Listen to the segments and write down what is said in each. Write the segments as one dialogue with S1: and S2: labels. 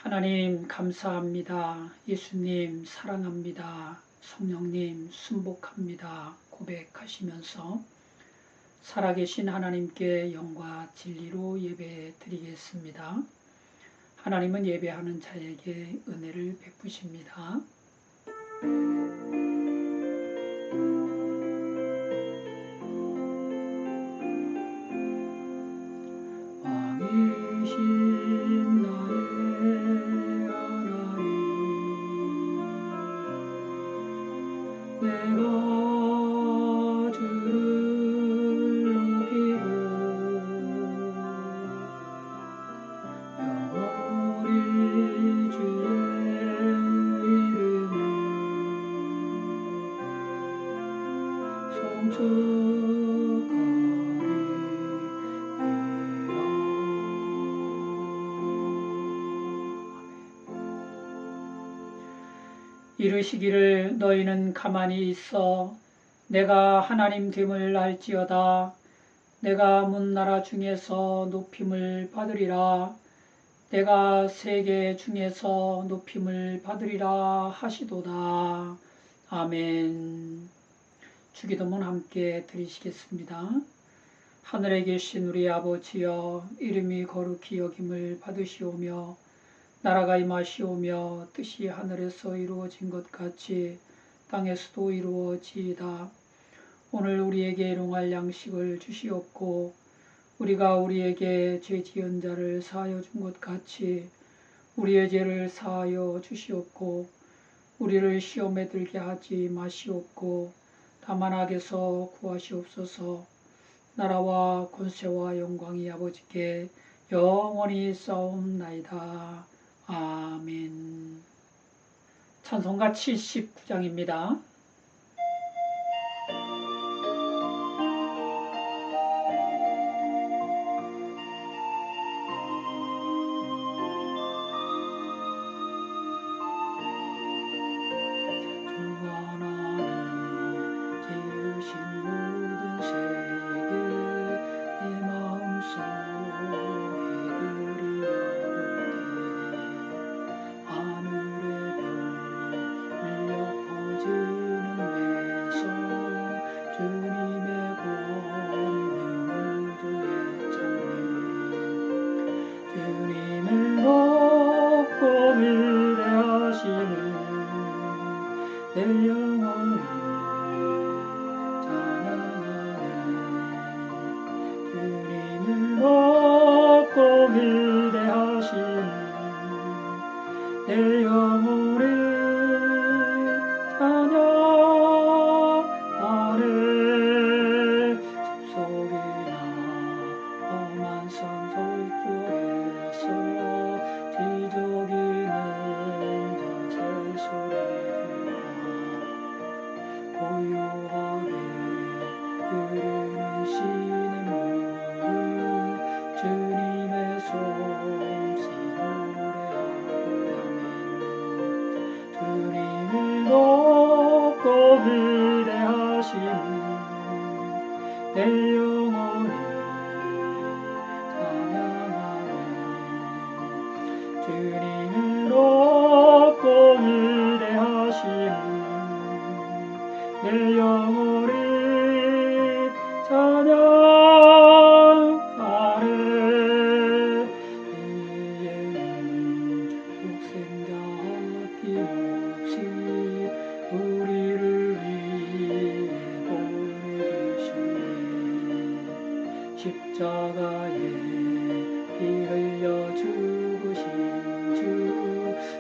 S1: 하나님 감사합니다. 예수님 사랑합니다. 성령님 순복합니다. 고백하시면서 살아계신 하나님께 영과 진리로 예배 드리겠습니다. 하나님은 예배하는 자에게 은혜를 베푸십니다. 왕이신 나의 하나님, 내가 주를 높이고 영원히 주의 이름을 이르시기를 너희는 가만히 있어 내가 하나님 됨을 알지어다. 내가 문나라 중에서 높임을 받으리라. 내가 세계 중에서 높임을 받으리라 하시도다. 아멘. 주기도문 함께 드리시겠습니다. 하늘에 계신 우리 아버지여, 이름이 거룩히 여김을 받으시오며 나라가 임하시오며 뜻이 하늘에서 이루어진 것 같이 땅에서도 이루어지이다. 오늘 우리에게 일용할 양식을 주시옵고 우리가 우리에게 죄 지은 자를 사하여 준 것 같이 우리의 죄를 사하여 주시옵고 우리를 시험에 들게 하지 마시옵고 다만 악에서 구하시옵소서. 나라와 권세와 영광이 아버지께 영원히 싸움나이다. 아멘. 찬송가 79장입니다. 내 영혼이 찬양하네. 주님을 높고 위대하시니 내 영혼이 찬양하네. 숲속이나 험한 산설 속에서 지저귀는 자세 소리 고요하게 흐르는 시냇물 주님의 솜씨 노래하고 주님을 높고 위대하시니 내 영혼이 찬양하네. 주님을 높고 위대하시니 내 영혼이 찬양하네. 이제는 독생자 아낌없이 우리를 위해 보내주셨네. 십자가에 피 흘려 죽으신 주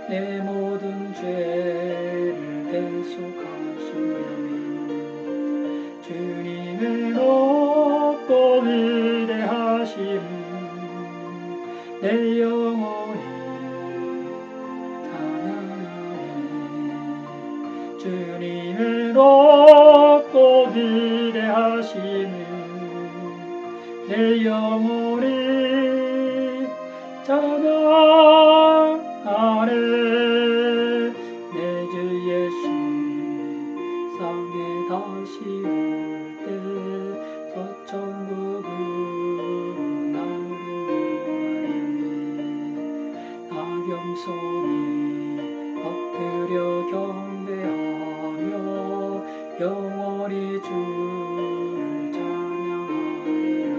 S1: 내 모든 죄를 대속하시며 주님을 높고 위대하심 내 영혼이 찬양하네. 주님을 높고 위대하심 내 영혼이 찬양하네. 내 주 예수 상에 다시 올 때 저 천국으로 나를 모아리니 나는 겸손히 엎드려 경배하며 영원히 주를 찬양하리라.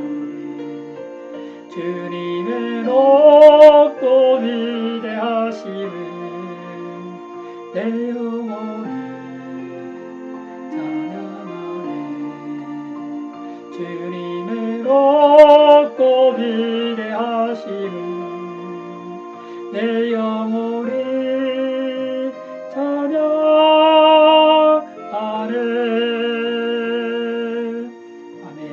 S1: 주님의 높고 위대하심을 내 영혼이 찬양하네. 주님의 높고 위대하심을 내 영혼이 찬양하네. 아멘.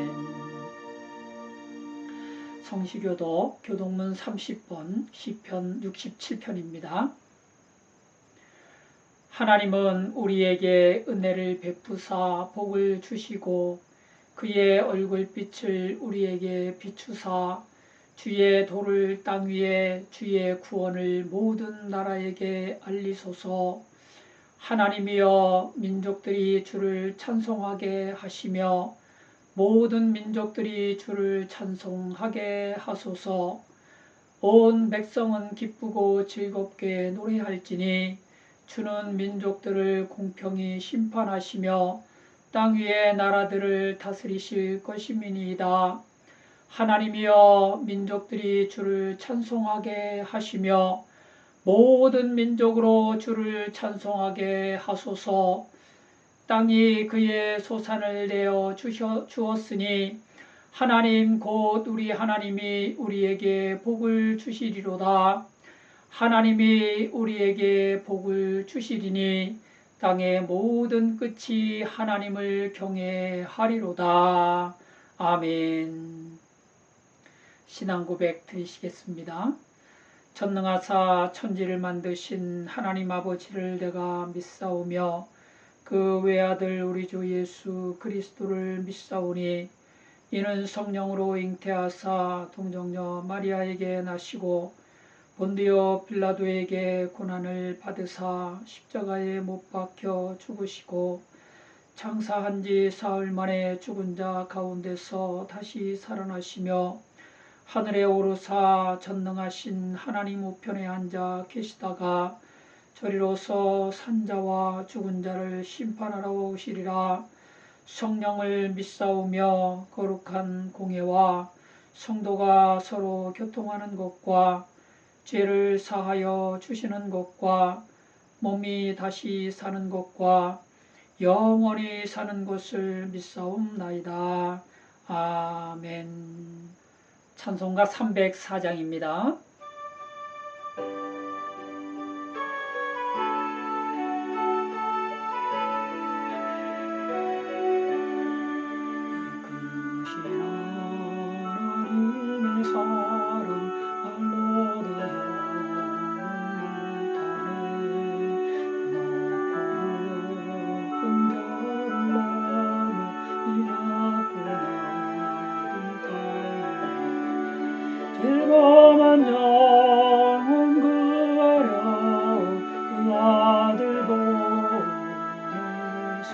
S1: 성시교도 교동문 30번 시편 67편입니다. 하나님은 우리에게 은혜를 베푸사 복을 주시고 그의 얼굴빛을 우리에게 비추사 주의 도를 땅 위에 주의 구원을 모든 나라에게 알리소서. 하나님이여 민족들이 주를 찬송하게 하시며 모든 민족들이 주를 찬송하게 하소서. 온 백성은 기쁘고 즐겁게 노래할지니 주는 민족들을 공평히 심판하시며 땅 위의 나라들을 다스리실 것임이니이다. 하나님이여 민족들이 주를 찬송하게 하시며 모든 민족으로 주를 찬송하게 하소서. 땅이 그의 소산을 내어 주었으니 하나님 곧 우리 하나님이 우리에게 복을 주시리로다. 하나님이 우리에게 복을 주시리니 땅의 모든 끝이 하나님을 경외하리로다. 아멘. 신앙 고백 드리시겠습니다. 전능하사 천지를 만드신 하나님 아버지를 내가 믿사오며 그 외아들 우리 주 예수 그리스도를 믿사오니 이는 성령으로 잉태하사 동정녀 마리아에게 나시고 본디오 빌라도에게 고난을 받으사 십자가에 못 박혀 죽으시고 장사한 지 사흘 만에 죽은 자 가운데서 다시 살아나시며 하늘에 오르사 전능하신 하나님 우편에 앉아 계시다가 저리로서 산자와 죽은 자를 심판하러 오시리라. 성령을 믿사오며 거룩한 공예와 성도가 서로 교통하는 것과 죄를 사하여 주시는 것과 몸이 다시 사는 것과 영원히 사는 것을 믿사옵나이다. 아멘. 찬송가 304장입니다. 즐거운 영혼 구하려 그 아들 보내사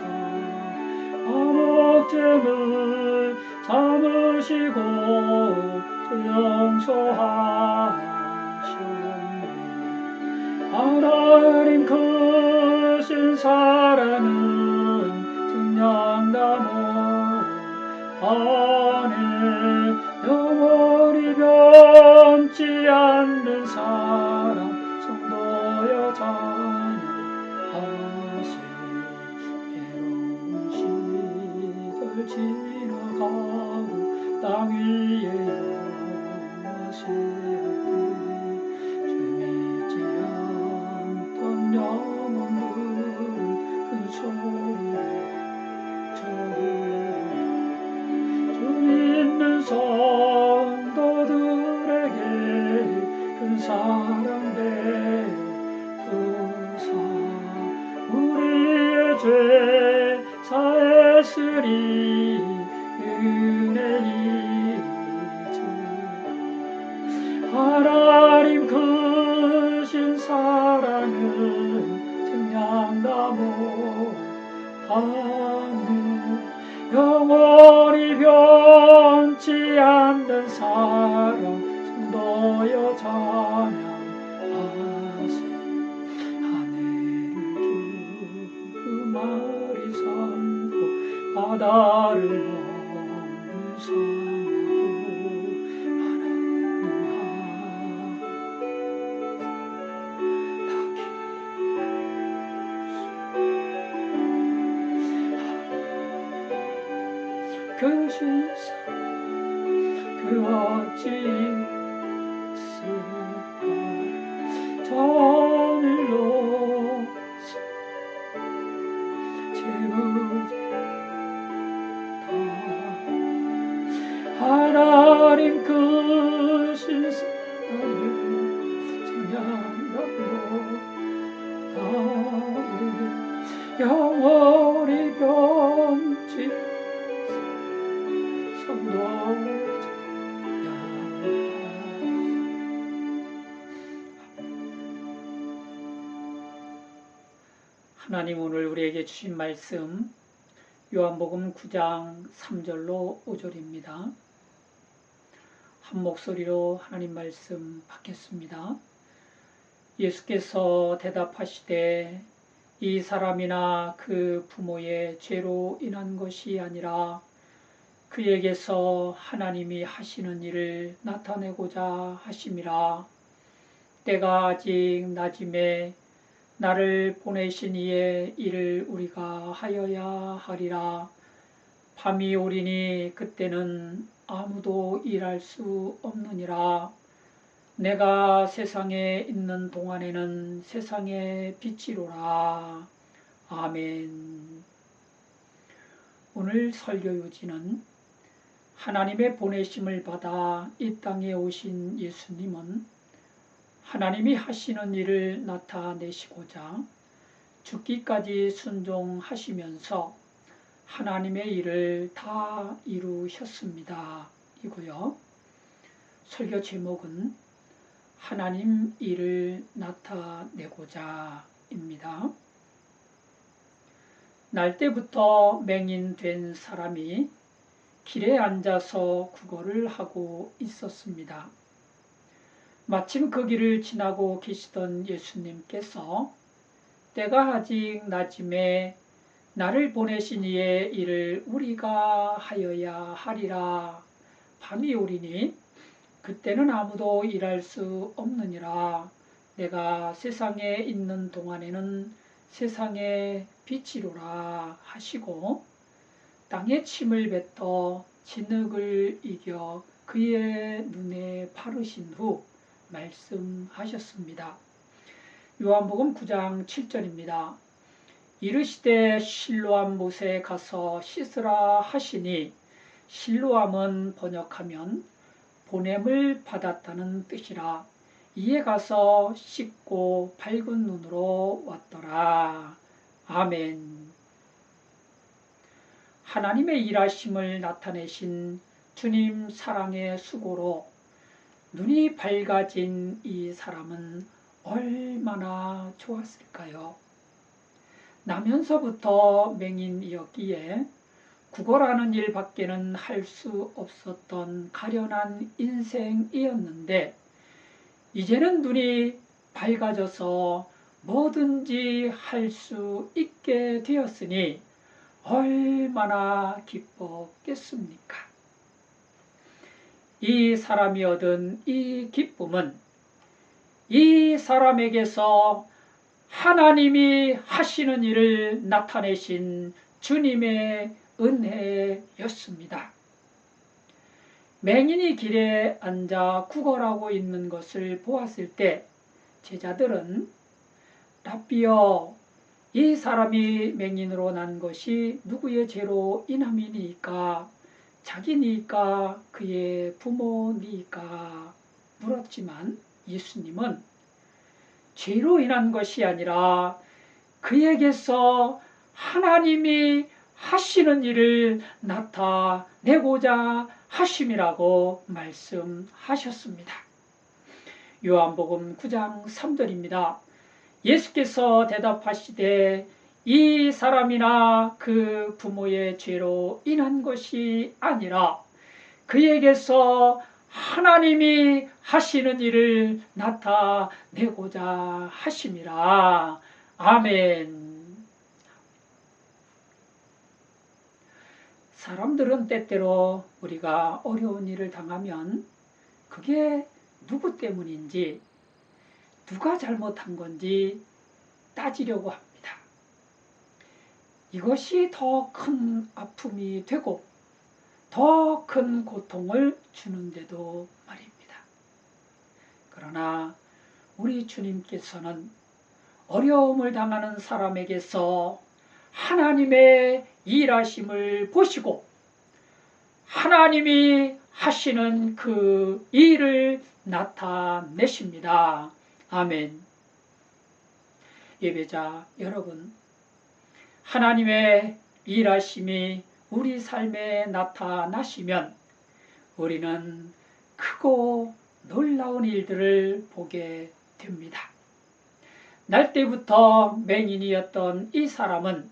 S1: 암흑점을 참으시고 용서하셨네. 하나님 크신 사랑은 증량나무 안에 영원히 변치 않는 사랑 성도여 찬양하세. 괴로운 시절 지나가고 땅 위에 영화세 주 믿지 않던 영혼들은 큰 소리를 주 믿는 성도들에게 큰 사랑 베푸사 우리의 죄 사했으니 은혜이주. 하나님 크신 사랑은 증량나무 하늘 영원히 변치 않는 사랑 성도여 찬양하세. 크신 사랑 그 어찌 있을까 저늘로 채우다 하나님 크신 사랑을 찬양하며 영원히 변치 성도자 하나님 오늘 우리에게 주신 말씀 요한복음 9장 3절로 5절입니다. 한 목소리로 하나님 말씀 받겠습니다. 예수께서 대답하시되 이 사람이나 그 부모의 죄로 인한 것이 아니라 그에게서 하나님이 하시는 일을 나타내고자 하심이라. 때가 아직 낮음에 나를 보내신 이의 일을 우리가 하여야 하리라. 밤이 오리니 그때는 아무도 일할 수 없느니라. 내가 세상에 있는 동안에는 세상의 빛이로라. 아멘. 오늘 설교 요지는 하나님의 보내심을 받아 이 땅에 오신 예수님은 하나님이 하시는 일을 나타내시고자 죽기까지 순종하시면서 하나님의 일을 다 이루셨습니다. 이고요. 설교 제목은 하나님 일을 나타내고자 입니다. 날 때부터 맹인된 사람이 길에 앉아서 구걸을 하고 있었습니다. 마침 그 길을 지나고 계시던 예수님께서 때가 아직 낮음에 나를 보내신 이의 일을 우리가 하여야 하리라. 밤이 오리니 그때는 아무도 일할 수 없느니라. 내가 세상에 있는 동안에는 세상의 빛이로라 하시고 땅에 침을 뱉어 진흙을 이겨 그의 눈에 바르신 후 말씀하셨습니다. 요한복음 9장 7절입니다. 이르시되 실로암 못에 가서 씻으라 하시니 실로암은 번역하면 보냄을 받았다는 뜻이라. 이에 가서 씻고 밝은 눈으로 왔더라. 아멘. 하나님의 일하심을 나타내신 주님 사랑의 수고로 눈이 밝아진 이 사람은 얼마나 좋았을까요? 나면서부터 맹인이었기에 구걸하는 일밖에는 할 수 없었던 가련한 인생이었는데 이제는 눈이 밝아져서 뭐든지 할 수 있게 되었으니 얼마나 기뻤겠습니까? 이 사람이 얻은 이 기쁨은 이 사람에게서 하나님이 하시는 일을 나타내신 주님의 은혜였습니다. 맹인이 길에 앉아 구걸하고 있는 것을 보았을 때 제자들은 랍비여, 이 사람이 맹인으로 난 것이 누구의 죄로 인함이니까? 자기니까 그의 부모니까? 물었지만 예수님은 죄로 인한 것이 아니라 그에게서 하나님이 하시는 일을 나타내고자 하심이라고 말씀하셨습니다. 요한복음 9장 3절입니다. 예수께서 대답하시되 이 사람이나 그 부모의 죄로 인한 것이 아니라 그에게서 하나님이 하시는 일을 나타내고자 하심이라. 아멘. 사람들은 때때로 우리가 어려운 일을 당하면 그게 누구 때문인지, 누가 잘못한 건지 따지려고 합니다. 이것이 더 큰 아픔이 되고 더 큰 고통을 주는데도 말입니다. 그러나 우리 주님께서는 어려움을 당하는 사람에게서 하나님의 일하심을 보시고 하나님이 하시는 그 일을 나타내십니다. 아멘. 예배자 여러분, 하나님의 일하심이 우리 삶에 나타나시면 우리는 크고 놀라운 일들을 보게 됩니다. 날 때부터 맹인이었던 이 사람은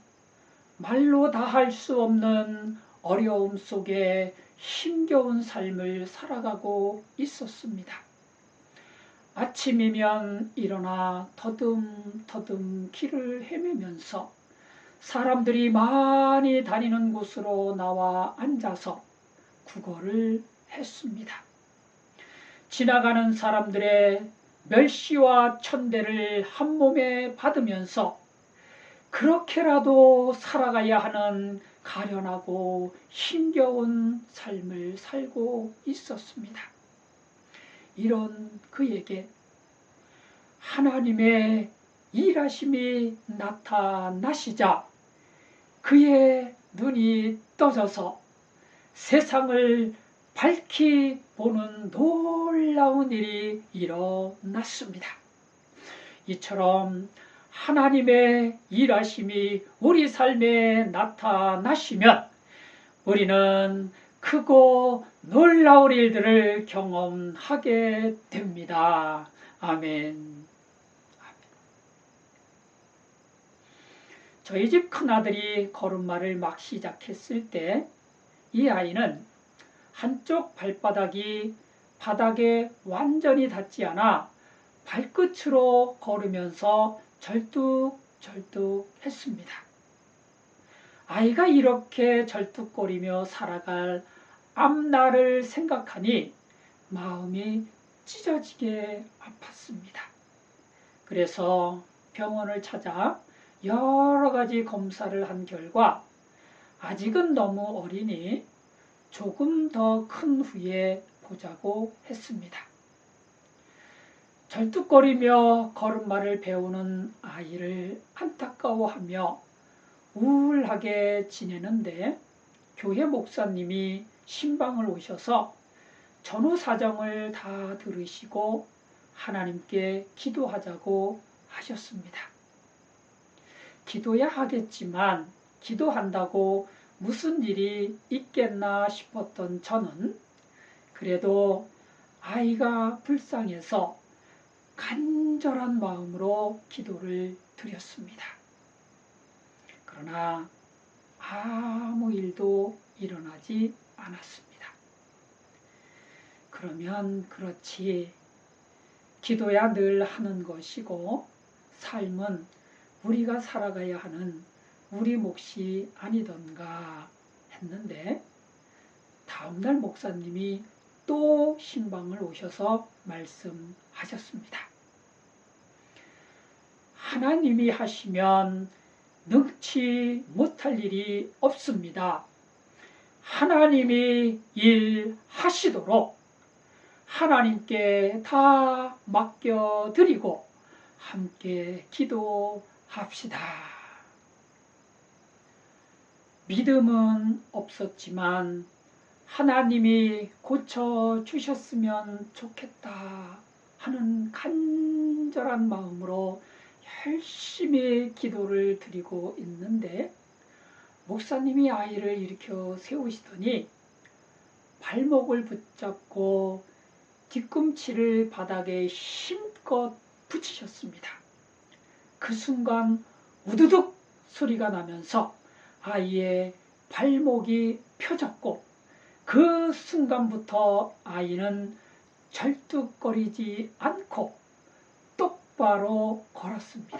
S1: 말로 다 할 수 없는 어려움 속에 힘겨운 삶을 살아가고 있었습니다. 아침이면 일어나 터듬터듬 길을 헤매면서 사람들이 많이 다니는 곳으로 나와 앉아서 구걸을 했습니다. 지나가는 사람들의 멸시와 천대를 한 몸에 받으면서 그렇게라도 살아가야 하는 가련하고 힘겨운 삶을 살고 있었습니다. 이런 그에게 하나님의 일하심이 나타나시자 그의 눈이 떠져서 세상을 밝히 보는 놀라운 일이 일어났습니다. 이처럼 하나님의 일하심이 우리 삶에 나타나시면 우리는 크고 놀라운 일들을 경험하게 됩니다. 아멘. 저희 집 큰아들이 걸음마를 막 시작했을 때 이 아이는 한쪽 발바닥이 바닥에 완전히 닿지 않아 발끝으로 걸으면서 절뚝절뚝 했습니다. 아이가 이렇게 절뚝거리며 살아갈 앞날을 생각하니 마음이 찢어지게 아팠습니다. 그래서 병원을 찾아 여러 가지 검사를 한 결과 아직은 너무 어리니 조금 더 큰 후에 보자고 했습니다. 절뚝거리며 걸음마를 배우는 아이를 안타까워하며 우울하게 지내는데 교회 목사님이 신방을 오셔서 전후 사정을 다 들으시고 하나님께 기도하자고 하셨습니다. 기도야 하겠지만 기도한다고 무슨 일이 있겠나 싶었던 저는 그래도 아이가 불쌍해서 간절한 마음으로 기도를 드렸습니다. 그러나 아무 일도 일어나지 않았습니다. 그러면 그렇지, 기도야 늘 하는 것이고 삶은 우리가 살아가야 하는 우리 몫이 아니던가 했는데 다음날 목사님이 또 신방을 오셔서 말씀하셨습니다. 하나님이 하시면 능치 못할 일이 없습니다. 하나님이 일하시도록 하나님께 다 맡겨드리고 함께 기도합시다. 믿음은 없었지만 하나님이 고쳐주셨으면 좋겠다 하는 간절한 마음으로 열심히 기도를 드리고 있는데 목사님이 아이를 일으켜 세우시더니 발목을 붙잡고 뒤꿈치를 바닥에 힘껏 붙이셨습니다. 그 순간 우두둑 소리가 나면서 아이의 발목이 펴졌고 그 순간부터 아이는 절뚝거리지 않고 똑바로 걸었습니다.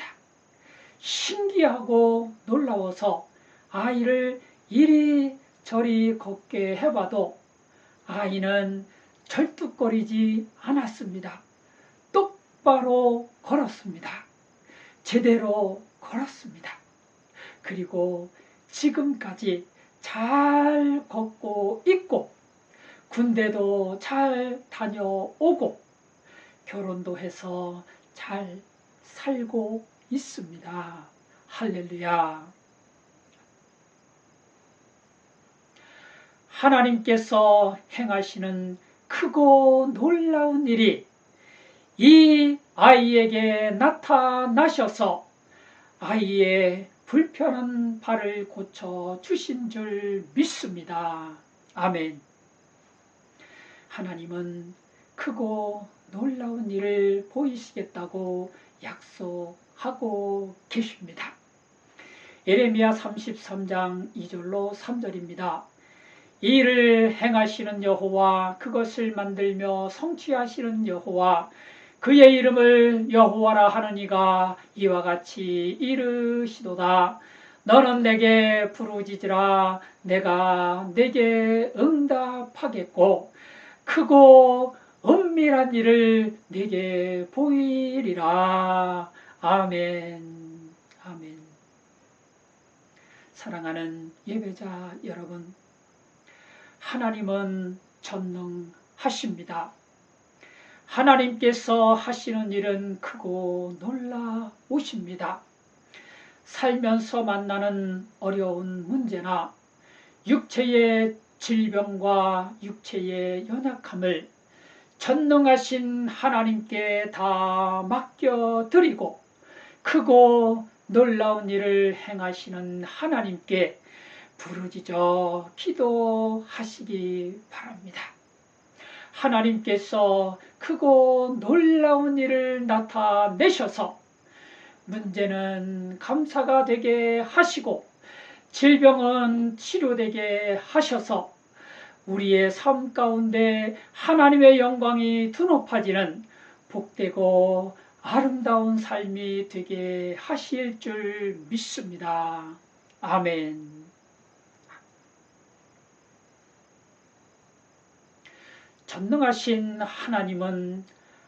S1: 신기하고 놀라워서 아이를 이리저리 걷게 해봐도 아이는 절뚝거리지 않았습니다. 똑바로 걸었습니다. 제대로 걸었습니다. 그리고 지금까지 잘 걷고 있고 군대도 잘 다녀오고 결혼도 해서 잘 살고 있습니다. 할렐루야. 하나님께서 행하시는 크고 놀라운 일이 이 아이에게 나타나셔서 아이의 불편한 발을 고쳐 주신 줄 믿습니다. 아멘. 하나님은 크고 놀라운 일을 보이시겠다고 약속하고 계십니다. 예레미야 33장 2절로 3절입니다. 이 일을 행하시는 여호와, 그것을 만들며 성취하시는 여호와, 그의 이름을 여호와라 하는 이가 이와 같이 이르시도다. 너는 내게 부르짖으라. 내가 내게 응답하겠고 크고 은밀한 일을 내게 보이리라. 아멘. 아멘. 사랑하는 예배자 여러분, 하나님은 전능하십니다. 하나님께서 하시는 일은 크고 놀라우십니다. 살면서 만나는 어려운 문제나 육체의 질병과 육체의 연약함을 전능하신 하나님께 다 맡겨드리고 크고 놀라운 일을 행하시는 하나님께 부르짖어 기도하시기 바랍니다. 하나님께서 크고 놀라운 일을 나타내셔서 문제는 감사가 되게 하시고 질병은 치료되게 하셔서 우리의 삶 가운데 하나님의 영광이 드높아지는 복되고 아름다운 삶이 되게 하실 줄 믿습니다. 아멘. 전능하신 하나님은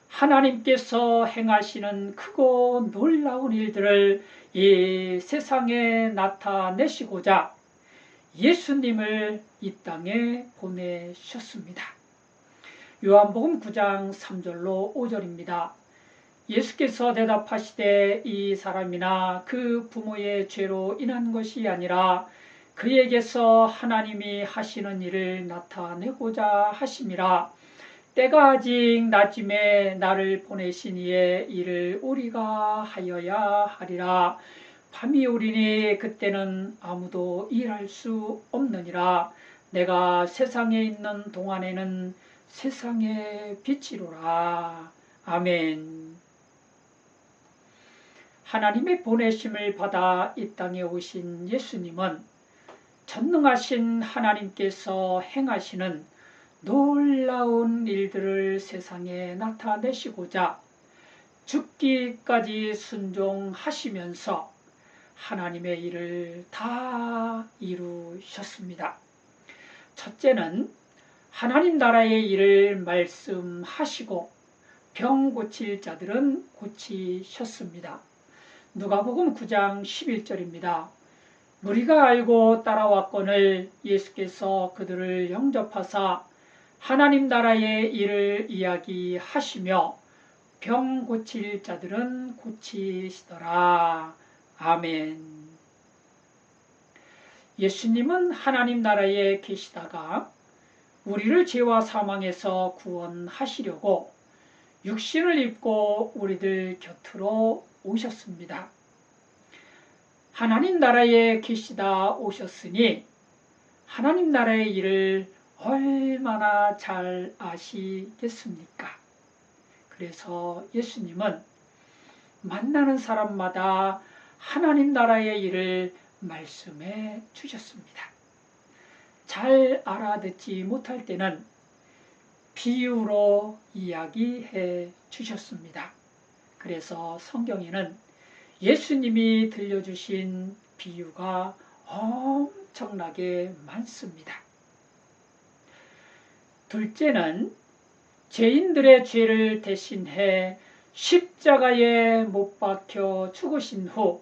S1: 하나님께서 행하시는 크고 놀라운 일들을 이 세상에 나타내시고자 예수님을 이 땅에 보내셨습니다. 요한복음 9장 3절로 5절입니다. 예수께서 대답하시되 이 사람이나 그 부모의 죄로 인한 것이 아니라 그에게서 하나님이 하시는 일을 나타내고자 하심이라. 때가 아직 낮음에 나를 보내신 이의 일을 우리가 하여야 하리라. 밤이 오리니 그때는 아무도 일할 수 없느니라. 내가 세상에 있는 동안에는 세상의 빛이로라. 아멘. 하나님의 보내심을 받아 이 땅에 오신 예수님은 전능하신 하나님께서 행하시는 놀라운 일들을 세상에 나타내시고자 죽기까지 순종하시면서 하나님의 일을 다 이루셨습니다. 첫째는 하나님 나라의 일을 말씀하시고 병 고칠 자들은 고치셨습니다. 누가복음 9장 11절입니다. 무리가 알고 따라왔거늘 예수께서 그들을 영접하사 하나님 나라의 일을 이야기하시며 병 고칠 자들은 고치시더라. 아멘. 예수님은 하나님 나라에 계시다가 우리를 죄와 사망에서 구원하시려고 육신을 입고 우리들 곁으로 오셨습니다. 하나님 나라에 계시다 오셨으니 하나님 나라의 일을 얼마나 잘 아시겠습니까? 그래서 예수님은 만나는 사람마다 하나님 나라의 일을 말씀해 주셨습니다. 잘 알아듣지 못할 때는 비유로 이야기해 주셨습니다. 그래서 성경에는 예수님이 들려주신 비유가 엄청나게 많습니다. 둘째는 죄인들의 죄를 대신해 십자가에 못 박혀 죽으신 후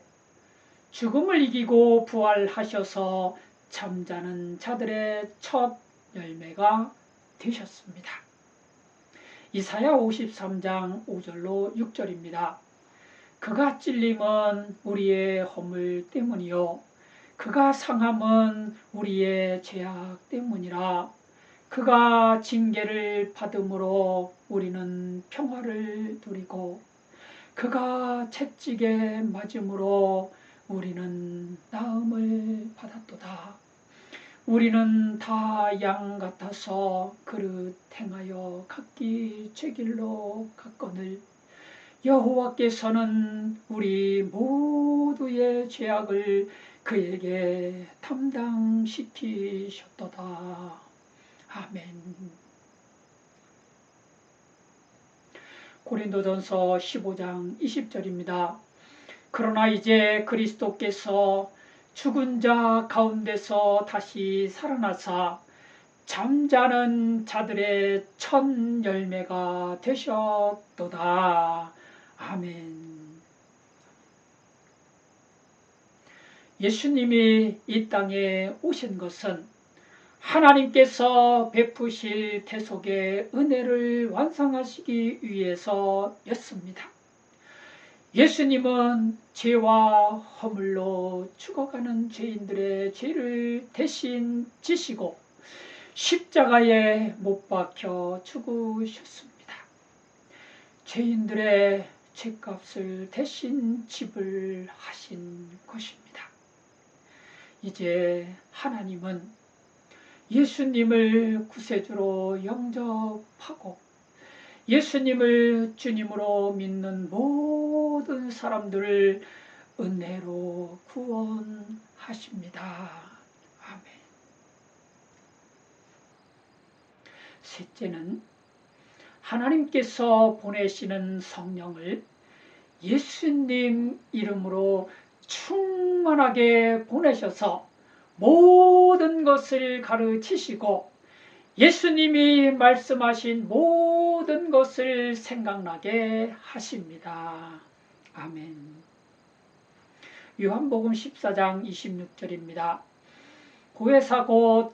S1: 죽음을 이기고 부활하셔서 잠자는 자들의 첫 열매가 되셨습니다. 이사야 53장 5절로 6절입니다. 그가 찔림은 우리의 허물 때문이요 그가 상함은 우리의 죄악 때문이라. 그가 징계를 받음으로 우리는 평화를 누리고 그가 채찍에 맞음으로 우리는 나음을 받았도다. 우리는 다 양 같아서 그릇 행하여 각기 제 길로 갔거늘 여호와께서는 우리 모두의 죄악을 그에게 담당시키셨도다. 아멘. 고린도전서 15장 20절입니다. 그러나 이제 그리스도께서 죽은 자 가운데서 다시 살아나사 잠자는 자들의 첫 열매가 되셨도다. 아멘. 예수님이 이 땅에 오신 것은 하나님께서 베푸실 대속의 은혜를 완성하시기 위해서였습니다. 예수님은 죄와 허물로 죽어가는 죄인들의 죄를 대신 지시고 십자가에 못 박혀 죽으셨습니다. 죄인들의 죄값을 대신 지불하신 것입니다. 이제 하나님은 예수님을 구세주로 영접하고 예수님을 주님으로 믿는 모든 사람들을 은혜로 구원하십니다. 아멘. 셋째는 하나님께서 보내시는 성령을 예수님 이름으로 충만하게 보내셔서 모든 것을 가르치시고 예수님이 말씀하신 모든 것을 생각나게 하십니다. 아멘. 요한복음 14장 26절입니다. 구회사 곧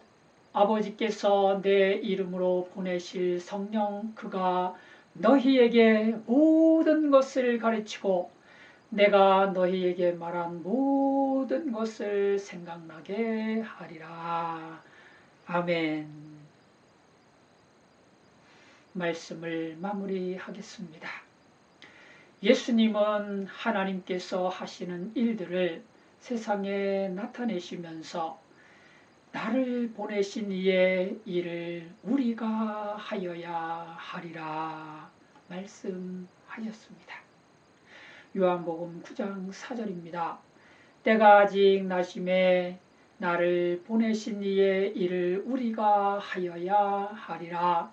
S1: 아버지께서 내 이름으로 보내실 성령 그가 너희에게 모든 것을 가르치고 내가 너희에게 말한 모든 것을 생각나게 하리라. 아멘. 말씀을 마무리하겠습니다. 예수님은 하나님께서 하시는 일들을 세상에 나타내시면서 나를 보내신 이의 일을 우리가 하여야 하리라 말씀하셨습니다. 요한복음 9장 4절입니다. 때가 아직 나심에 나를 보내신 이의 일을 우리가 하여야 하리라.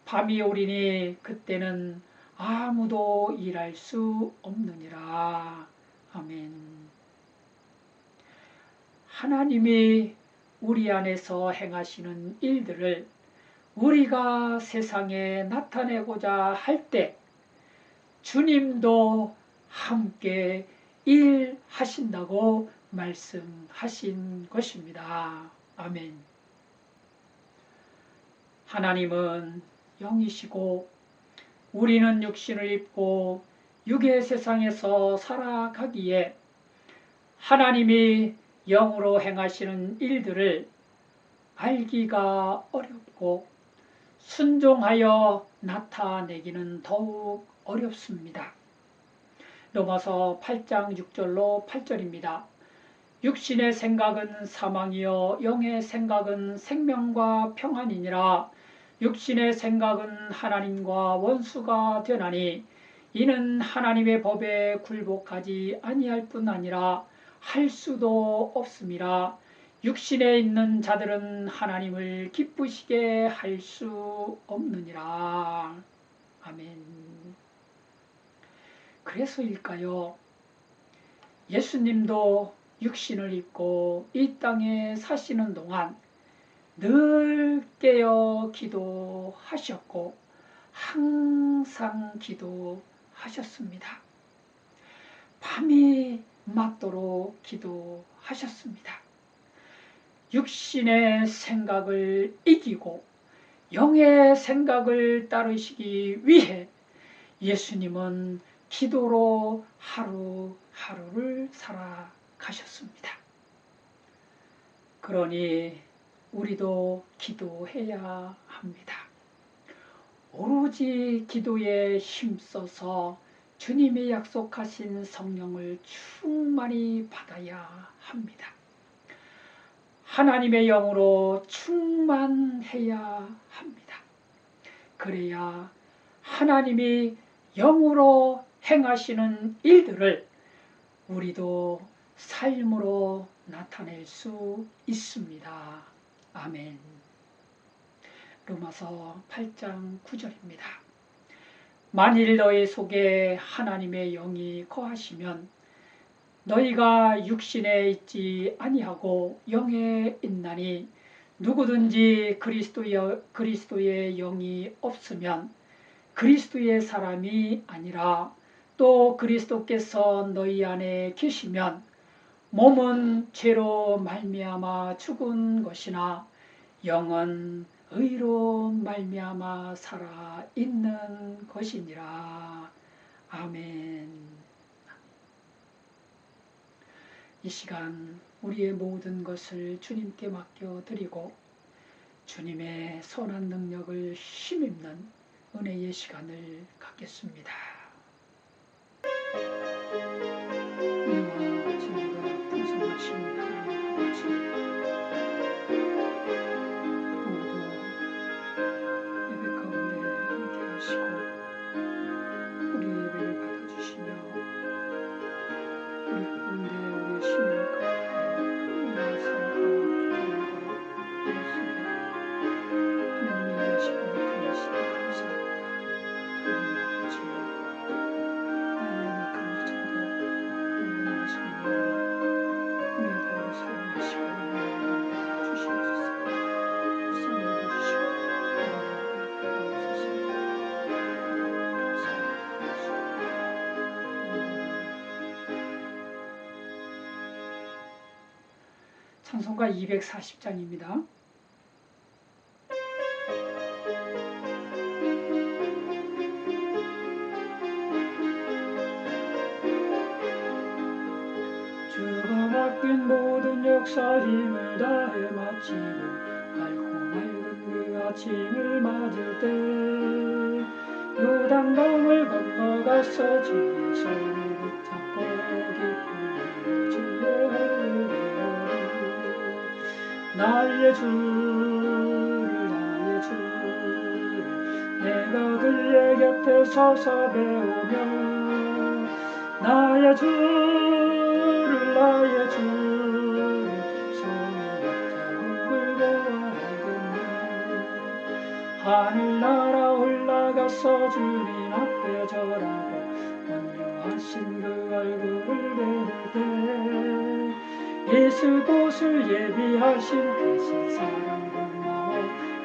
S1: 밤이 오리니 그때는 아무도 일할 수 없느니라. 아멘. 하나님이 우리 안에서 행하시는 일들을 우리가 세상에 나타내고자 할 때 주님도 함께 일하신다고 말씀하신 것입니다. 아멘. 하나님은 영이시고 우리는 육신을 입고 육의 세상에서 살아가기에 하나님이 영으로 행하시는 일들을 알기가 어렵고 순종하여 나타내기는 더욱 어렵습니다. 로마서 8장 6절로 8절입니다. 육신의 생각은 사망이요 영의 생각은 생명과 평안이니라. 육신의 생각은 하나님과 원수가 되나니 이는 하나님의 법에 굴복하지 아니할 뿐 아니라 할 수도 없음이라. 육신에 있는 자들은 하나님을 기쁘시게 할 수 없느니라. 아멘. 그래서일까요? 예수님도 육신을 입고 이 땅에 사시는 동안 늘 깨어 기도하셨고 항상 기도하셨습니다. 밤이 맞도록 기도하셨습니다. 육신의 생각을 이기고 영의 생각을 따르시기 위해 예수님은 기도로 하루하루를 살아가셨습니다. 그러니 우리도 기도해야 합니다. 오로지 기도에 힘써서 주님이 약속하신 성령을 충만히 받아야 합니다. 하나님의 영으로 충만해야 합니다. 그래야 하나님이 영으로 행하시는 일들을 우리도 삶으로 나타낼 수 있습니다. 아멘. 로마서 8장 9절입니다. 만일 너희 속에 하나님의 영이 거하시면 너희가 육신에 있지 아니하고 영에 있나니 누구든지 그리스도의 영이 없으면 그리스도의 사람이 아니라 또 그리스도께서 너희 안에 계시면 몸은 죄로 말미암아 죽은 것이나 영은 의로 말미암아 살아 있는 것이니라. 아멘. 이 시간 우리의 모든 것을 주님께 맡겨드리고 주님의 선한 능력을 힘입는 은혜의 시간을 갖겠습니다. 은혜와 진리가 풍성하신 하나님 아버지, 오늘도 예배 가운데 함께 하시고 우리의 예배를 받아주시며 우리 가운데 우리의 신앙을 가운데 우리의 삶과 기쁨과 우리 속에 하나님의 일하시고 나타나시니 감사합니다. 하나님 아버지, 나의 약한 것들도 하나님 말씀으로 은혜도 사용하시고 주시옵소서. 성령을 주시고 도와주옵소서. 찬송가 240장입니다. 주가 맡긴 모든 역사 힘을 다해 마치고 맑고 맑은 그 아침을 맞을 때 요단강을 건너가서 주의 손을 붙잡고 기쁨으로 주의 얼굴을 배우리 나의 주를 내가 그의 곁에 서서 배우며 나의 주를 손에 잡자국을 보아하겠네. 하늘나라 올라가서 주님 앞에 절하고 온유하신 그 얼굴을 배울 때 예수 곳을 예비하신 그 신사랑 고마워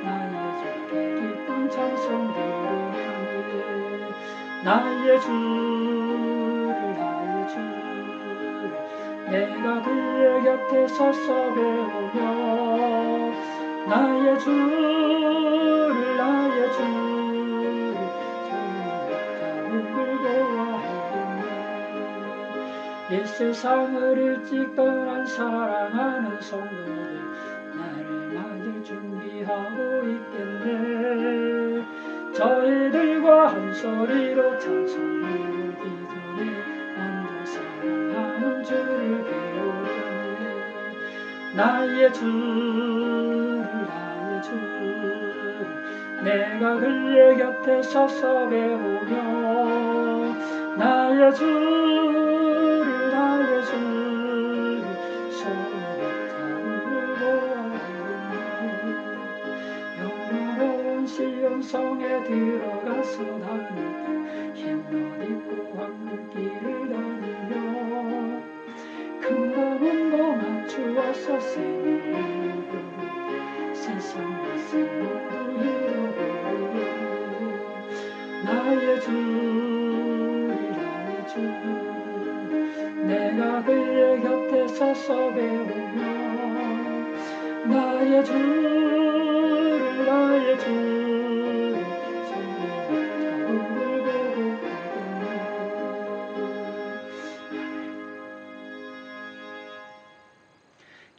S1: 나의 주께 기쁜 찬송 들으려니 나의 주를 내가 그의 곁에 서서 배우며 나의 주를 자국을 보아하겠네. 이 세상을 일찍 떠난 사랑하는 성도들 나를 맞을 준비하고 있겠네. 저희들과 한 소리로 찬송 부르기 전에 먼저 사랑하는 주를 배우려니 나의 주를 내가 그의 곁에 서서 배우며 나의 주를 손에 잡을 보아하겠네. 영화로운 시온성에 들어가서 다닐 때 흰옷 입고 황금길을 다니며 큰 검은 거 맞추어서 새 노래를 부를 세상 것을 모두 잃어버리려 나의 주를 내가 그의 곁에 서서 배우며 나의 주를 나의 주를 손에 잡으고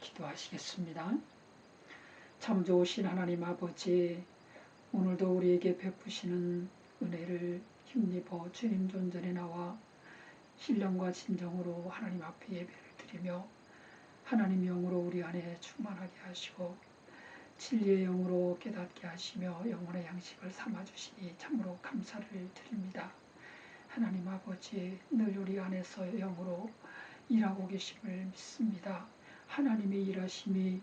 S1: 기도하시겠습니다. 참 좋으신 하나님 아버지, 오늘도 우리에게 베푸시는 은혜를 힘입어 주님 존전에 나와 신령과 진정으로 하나님 앞에 예배를 드리며 하나님 영으로 우리 안에 충만하게 하시고 진리의 영으로 깨닫게 하시며 영혼의 양식을 삼아주시니 참으로 감사를 드립니다. 하나님 아버지, 늘 우리 안에서 영으로 일하고 계심을 믿습니다. 하나님의 일하심이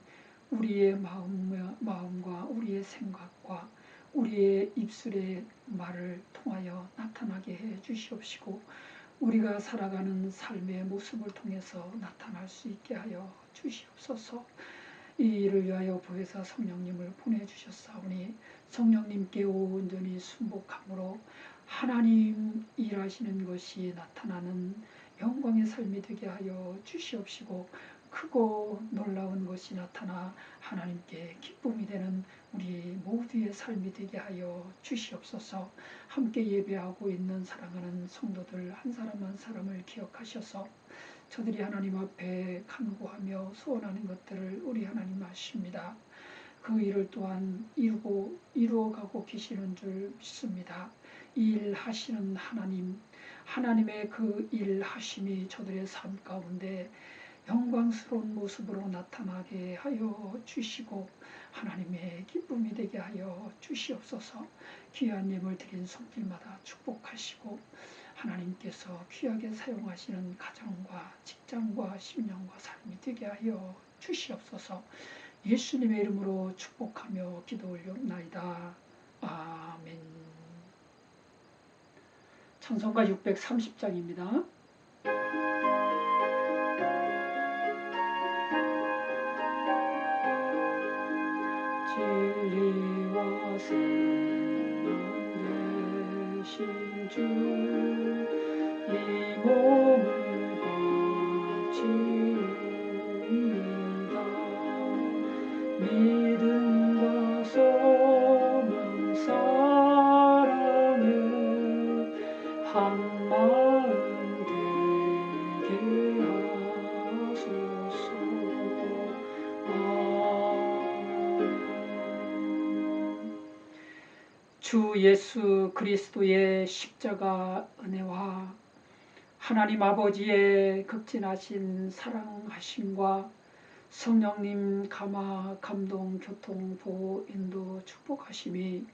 S1: 우리의 마음과 우리의 생각과 우리의 입술의 말을 통하여 나타나게 해 주시옵시고 우리가 살아가는 삶의 모습을 통해서 나타날 수 있게 하여 주시옵소서. 이 일을 위하여 보혜사 성령님을 보내주셨사오니 성령님께 온전히 순복함으로 하나님 일하시는 것이 나타나는 영광의 삶이 되게 하여 주시옵시고 크고 놀라운 것이 나타나 하나님께 기쁨이 되는 우리 모두의 삶이 되게 하여 주시옵소서. 함께 예배하고 있는 사랑하는 성도들 한 사람 한 사람을 기억하셔서 저들이 하나님 앞에 간구하며 소원하는 것들을 우리 하나님 아십니다. 그 일을 또한 이루어가고 계시는 줄 믿습니다. 이 일 하시는 하나님의 그 일 하심이 저들의 삶 가운데 영광스러운 모습으로 나타나게 하여 주시고 하나님의 기쁨이 되게 하여 주시옵소서. 귀한 예물 드린 손길마다 축복하시고 하나님께서 귀하게 사용하시는 가정과 직장과 심령과 삶이 되게 하여 주시옵소서. 예수님의 이름으로 축복하며 기도 올려옵나이다. 아멘. 찬송가 630장입니다. 진리와 생명 되신 주, 이 몸을 바치옵니다. 믿음과 소망 사랑을 한 마음 되게 하소서. 주 예수 그리스도의 십자가 은혜와 하나님 아버지의 극진하신 사랑하심과 성령님 감화 감동 교통 보호 인도 축복하심이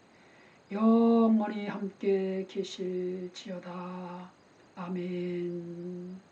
S1: 영원히 함께 계실지어다. 아멘.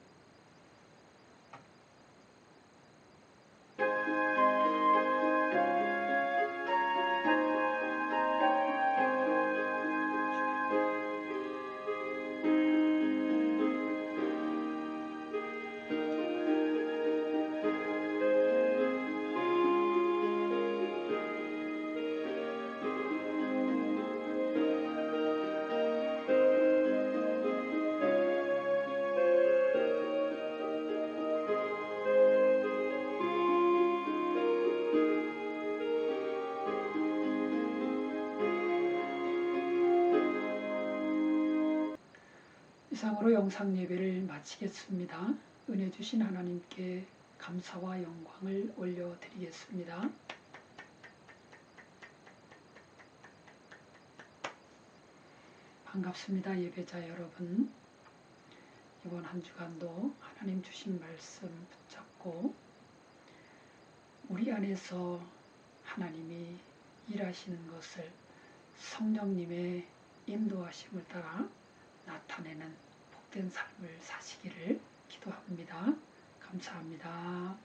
S1: 이상으로 영상 예배를 마치겠습니다. 은혜 주신 하나님께 감사와 영광을 올려드리겠습니다. 반갑습니다. 예배자 여러분. 이번 한 주간도 하나님 주신 말씀 붙잡고 우리 안에서 하나님이 일하시는 것을 성령님의 인도하심을 따라 나타내는 복된 삶을 사시기를 기도합니다. 감사합니다.